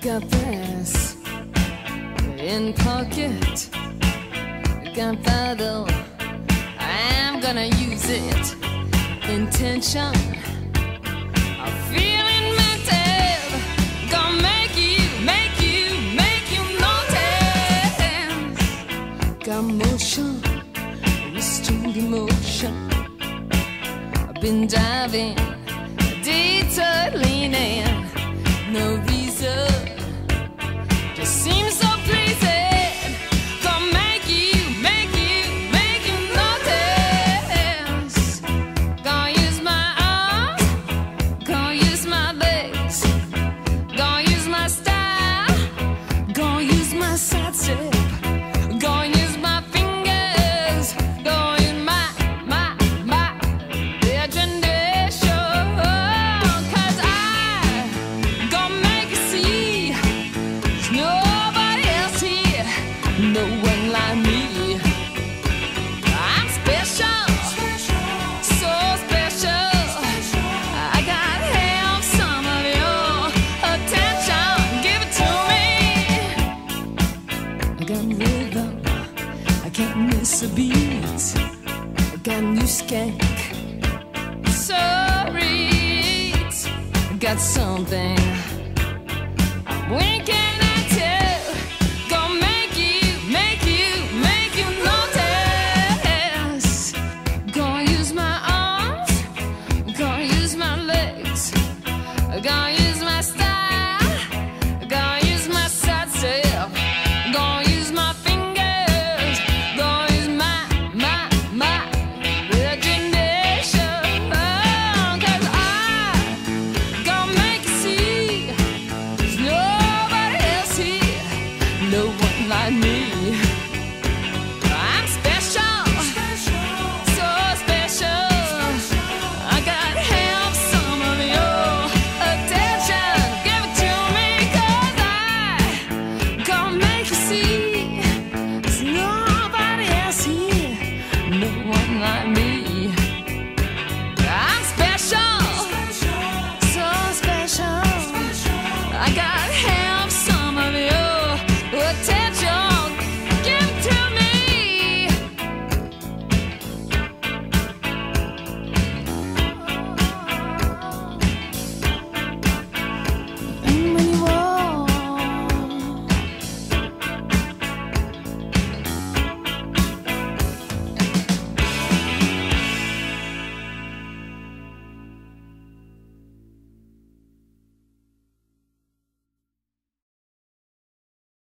Got this in pocket, gunpowder, I'm gonna use it. Intention of feeling mental, gonna make you notice. Got motion, restrained emotion. I've been diving, detour leaning, no visa. Just seems so pleasing. Gonna make you notice. Gonna use my arms, gonna use my legs, gonna use my style, gonna use my side step, gonna use my fingers, gonna use my imagination. 'Cause I gonna make you see. Nobody else here, no one like me. I'm special, so special. I gotta have some of your attention. Give it to me. I got rhythm, I can't miss a beat. I got new skank, sorry. I got something. Wink.